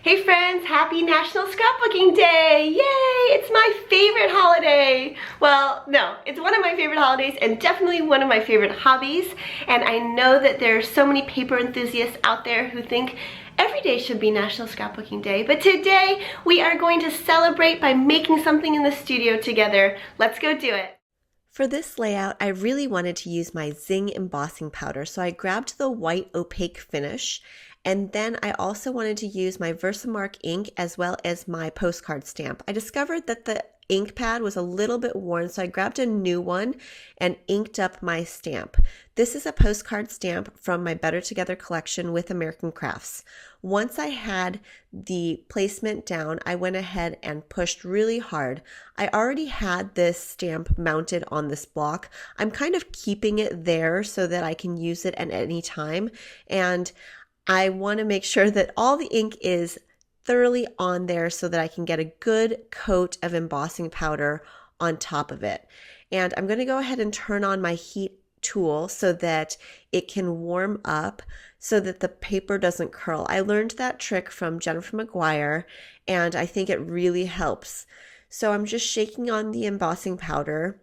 Hey friends, happy National Scrapbooking Day! Yay! It's my favorite holiday! Well, no, it's one of my favorite holidays and definitely one of my favorite hobbies. And I know that there are so many paper enthusiasts out there who think every day should be National Scrapbooking Day. But today we are going to celebrate by making something in the studio together. Let's go do it! For this layout, I really wanted to use my Zing embossing powder, so I grabbed the white opaque finish, and then I also wanted to use my Versamark ink as well as my postcard stamp. I discovered that the ink pad was a little bit worn, so I grabbed a new one and inked up my stamp. This is a postcard stamp from my Better Together collection with American Crafts. Once I had the placement down, I went ahead and pushed really hard. I already had this stamp mounted on this block. I'm kind of keeping it there so that I can use it at any time, and I want to make sure that all the ink is thoroughly on there so that I can get a good coat of embossing powder on top of it. And I'm going to go ahead and turn on my heat tool so that it can warm up so that the paper doesn't curl. I learned that trick from Jennifer McGuire and I think it really helps. So I'm just shaking on the embossing powder.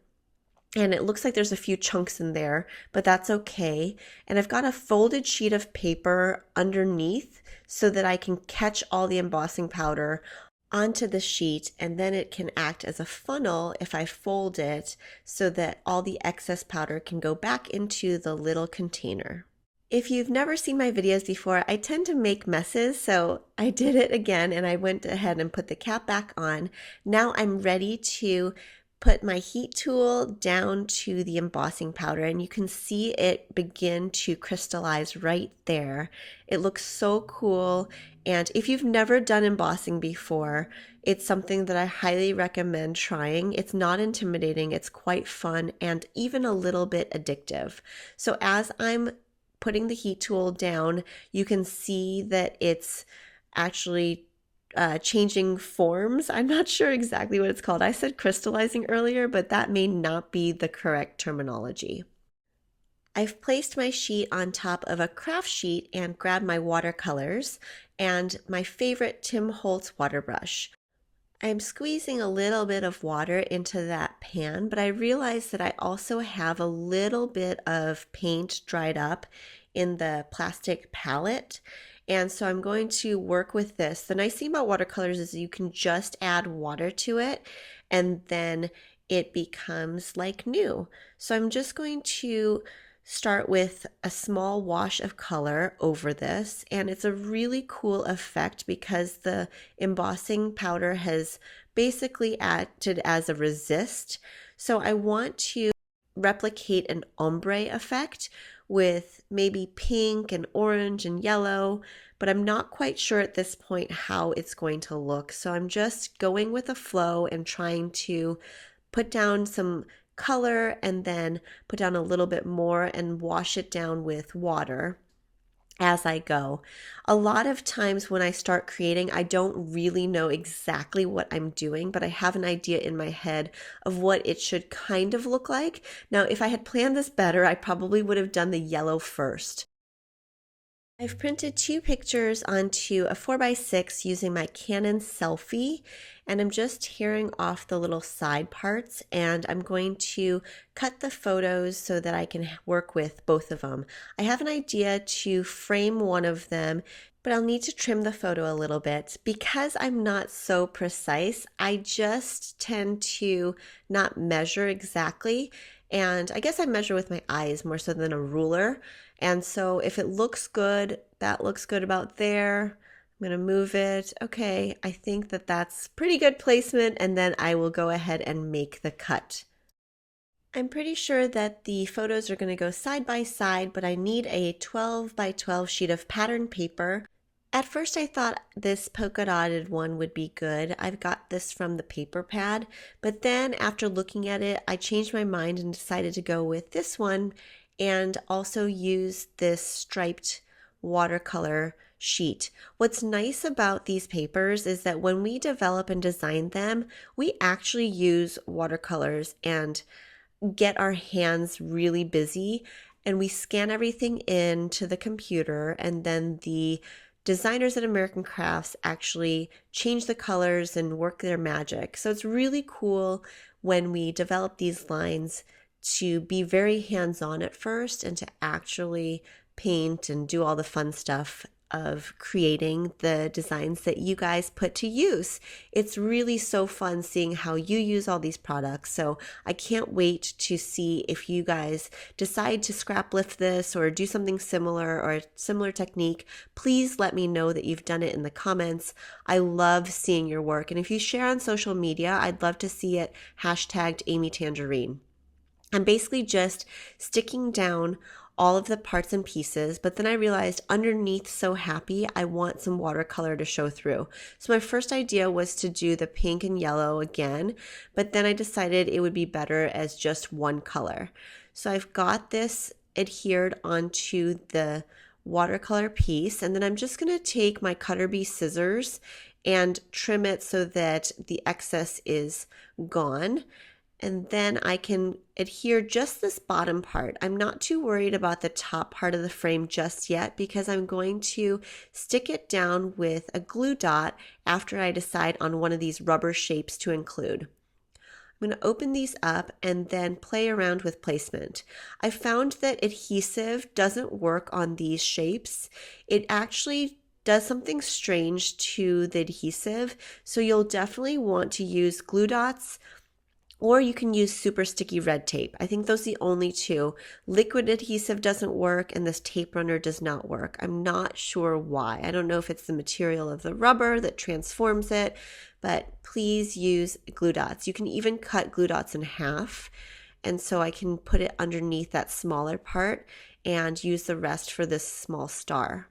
And it looks like there's a few chunks in there, but that's okay. And I've got a folded sheet of paper underneath so that I can catch all the embossing powder onto the sheet, and then it can act as a funnel if I fold it so that all the excess powder can go back into the little container. If you've never seen my videos before, I tend to make messes, so I did it again and I went ahead and put the cap back on. Now I'm ready to put my heat tool down to the embossing powder, and you can see it begin to crystallize right there. It looks so cool, and if you've never done embossing before, it's something that I highly recommend trying. It's not intimidating, it's quite fun, and even a little bit addictive. So as I'm putting the heat tool down, you can see that it's actually changing forms. I'm not sure exactly what it's called. I said crystallizing earlier, but that may not be the correct terminology. I've placed my sheet on top of a craft sheet and grabbed my watercolors and my favorite Tim Holtz water brush. I'm squeezing a little bit of water into that pan, but I realize that I also have a little bit of paint dried up in the plastic palette. And so I'm going to work with this. The nice thing about watercolors is you can just add water to it and then it becomes like new. So I'm just going to start with a small wash of color over this, and it's a really cool effect because the embossing powder has basically acted as a resist. So I want to replicate an ombre effect with maybe pink and orange and yellow, but I'm not quite sure at this point how it's going to look. So I'm just going with the flow and trying to put down some color and then put down a little bit more and wash it down with water as I go. A lot of times when I start creating, I don't really know exactly what I'm doing, but I have an idea in my head of what it should kind of look like. Now, if I had planned this better, I probably would have done the yellow first. I've printed two pictures onto a 4x6 using my Canon Selfie, and I'm just tearing off the little side parts, and I'm going to cut the photos so that I can work with both of them. I have an idea to frame one of them, but I'll need to trim the photo a little bit. Because I'm not so precise, I just tend to not measure exactly, and I guess I measure with my eyes more so than a ruler. And so if it looks good, that looks good about there. I'm going to move it. Okay, I think that that's pretty good placement, and then I will go ahead and make the cut. I'm pretty sure that the photos are going to go side by side, but I need a 12 by 12 sheet of pattern paper. At first I thought this polka dotted one would be good. I've got this from the paper pad, but then after looking at it, I changed my mind and decided to go with this one and also use this striped watercolor sheet. What's nice about these papers is that when we develop and design them, we actually use watercolors and get our hands really busy, and we scan everything into the computer, and then the designers at American Crafts actually change the colors and work their magic. So it's really cool when we develop these lines to be very hands-on at first and to actually paint and do all the fun stuff of creating the designs that you guys put to use. It's really so fun seeing how you use all these products. So I can't wait to see if you guys decide to scrap lift this or do something similar or a similar technique. Please let me know that you've done it in the comments. I love seeing your work. And if you share on social media, I'd love to see it hashtagged Amy Tangerine. I'm basically just sticking down all of the parts and pieces, but then I realized underneath So Happy, I want some watercolor to show through. So my first idea was to do the pink and yellow again, but then I decided it would be better as just one color. So I've got this adhered onto the watercolor piece, and then I'm just gonna take my Cutter Bee scissors and trim it so that the excess is gone. And then I can adhere just this bottom part. I'm not too worried about the top part of the frame just yet because I'm going to stick it down with a glue dot after I decide on one of these rubber shapes to include. I'm going to open these up and then play around with placement. I found that adhesive doesn't work on these shapes. It actually does something strange to the adhesive, so you'll definitely want to use glue dots, or you can use super sticky red tape. I think those are the only two. Liquid adhesive doesn't work and this tape runner does not work. I'm not sure why. I don't know if it's the material of the rubber that transforms it, but please use glue dots. You can even cut glue dots in half, and so I can put it underneath that smaller part and use the rest for this small star.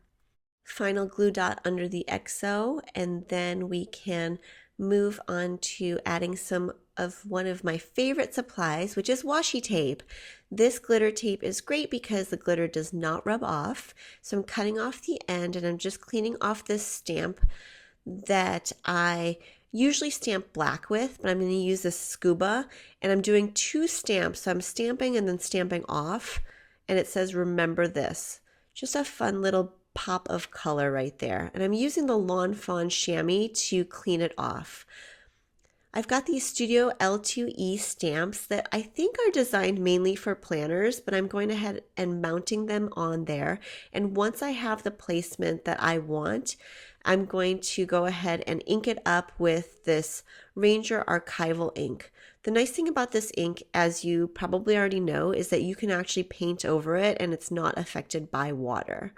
Final glue dot under the XO, and then we can move on to adding some of one of my favorite supplies, which is washi tape. This glitter tape is great because the glitter does not rub off. So I'm cutting off the end and I'm just cleaning off this stamp that I usually stamp black with, but I'm going to use this scuba, and I'm doing 2 stamps. So I'm stamping and then stamping off, and it says remember this. Just a fun little pop of color right there. And I'm using the Lawn Fawn chamois to clean it off. I've got these Studio L2E stamps that I think are designed mainly for planners, but I'm going ahead and mounting them on there. And once I have the placement that I want, I'm going to go ahead and ink it up with this Ranger Archival ink. The nice thing about this ink, as you probably already know, is that you can actually paint over it and it's not affected by water.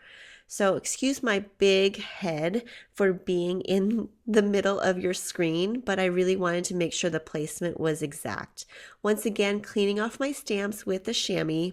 So excuse my big head for being in the middle of your screen, but I really wanted to make sure the placement was exact. Once again, cleaning off my stamps with the chamois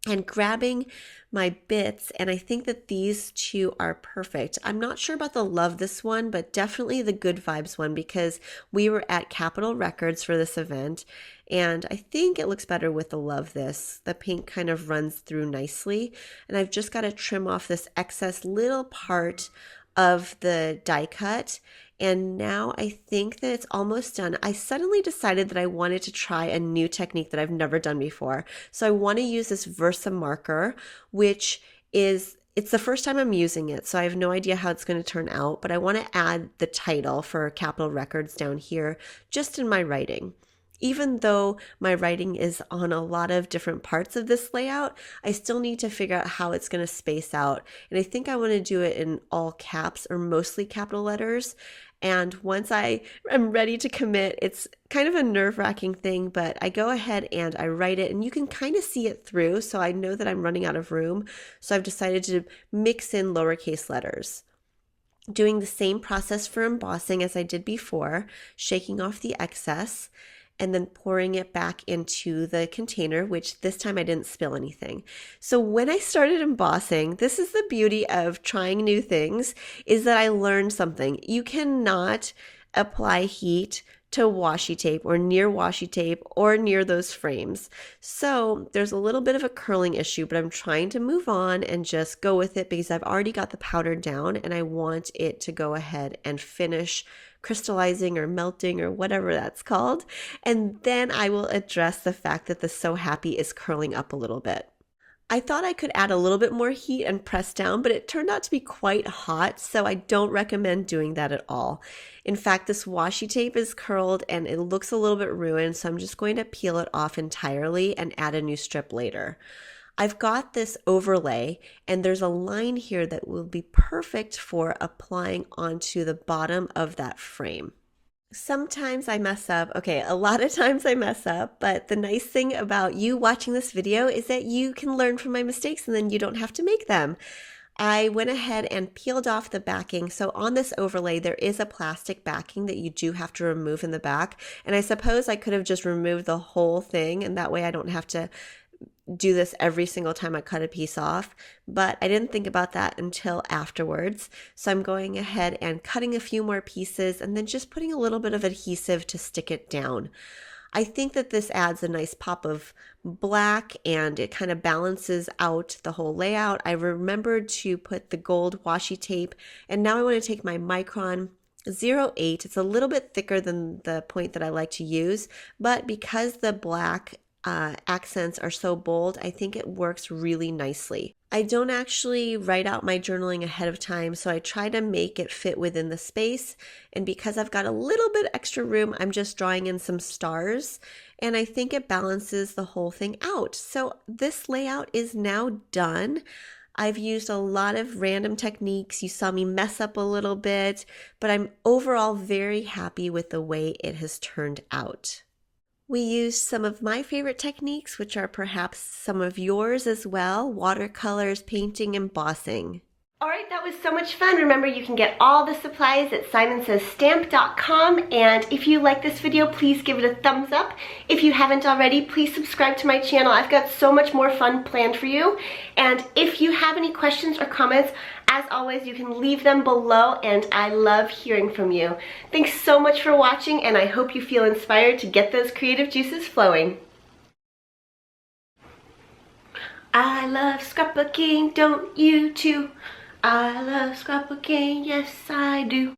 and grabbing my bits, and I think that these 2 are perfect. I'm not sure about the Love This one, but definitely the Good Vibes one, because we were at Capitol Records for this event, and I think it looks better with the Love This. The pink kind of runs through nicely, and I've just got to trim off this excess little part of the die cut. And now I think that it's almost done. I suddenly decided that I wanted to try a new technique that I've never done before. So I want to use this Versa marker, which is, it's the first time I'm using it, so I have no idea how it's going to turn out, but I want to add the title for Capitol Records down here just in my writing. Even though my writing is on a lot of different parts of this layout, I still need to figure out how it's going to space out. And I think I want to do it in all caps or mostly capital letters. And once I am ready to commit, it's kind of a nerve-wracking thing, but I go ahead and I write it, and you can kind of see it through, so I know that I'm running out of room. So I've decided to mix in lowercase letters. Doing the same process for embossing as I did before, shaking off the excess, and then pouring it back into the container, which this time I didn't spill anything. So when I started embossing, this is the beauty of trying new things, is that I learned something. You cannot apply heat to washi tape or near washi tape or near those frames. So there's a little bit of a curling issue, but I'm trying to move on and just go with it because I've already got the powder down and I want it to go ahead and finish crystallizing or melting or whatever that's called. And then I will address the fact that the So Happy is curling up a little bit. I thought I could add a little bit more heat and press down, but it turned out to be quite hot, so I don't recommend doing that at all. In fact, this washi tape is curled and it looks a little bit ruined, so I'm just going to peel it off entirely and add a new strip later. I've got this overlay, and there's a line here that will be perfect for applying onto the bottom of that frame. Sometimes I mess up. Okay, a lot of times I mess up, but the nice thing about you watching this video is that you can learn from my mistakes and then you don't have to make them. I went ahead and peeled off the backing. So on this overlay, there is a plastic backing that you do have to remove in the back. And I suppose I could have just removed the whole thing, and that way I don't have to do this every single time I cut a piece off, but I didn't think about that until afterwards. So I'm going ahead and cutting a few more pieces and then just putting a little bit of adhesive to stick it down. I think that this adds a nice pop of black and it kind of balances out the whole layout. I remembered to put the gold washi tape, and now I want to take my Micron 08. It's a little bit thicker than the point that I like to use, but because the black accents are so bold, I think it works really nicely. I don't actually write out my journaling ahead of time, so I try to make it fit within the space. And because I've got a little bit extra room, I'm just drawing in some stars, and I think it balances the whole thing out. So this layout is now done. I've used a lot of random techniques. You saw me mess up a little bit, but I'm overall very happy with the way it has turned out. We used some of my favorite techniques, which are perhaps some of yours as well: watercolors, painting, embossing. Alright, that was so much fun. Remember, you can get all the supplies at simonsaysstamp.com, and if you like this video, please give it a thumbs up. If you haven't already, please subscribe to my channel. I've got so much more fun planned for you. And if you have any questions or comments, as always, you can leave them below, and I love hearing from you. Thanks so much for watching, and I hope you feel inspired to get those creative juices flowing. I love scrapbooking, don't you too? I love scrapbooking, yes I do.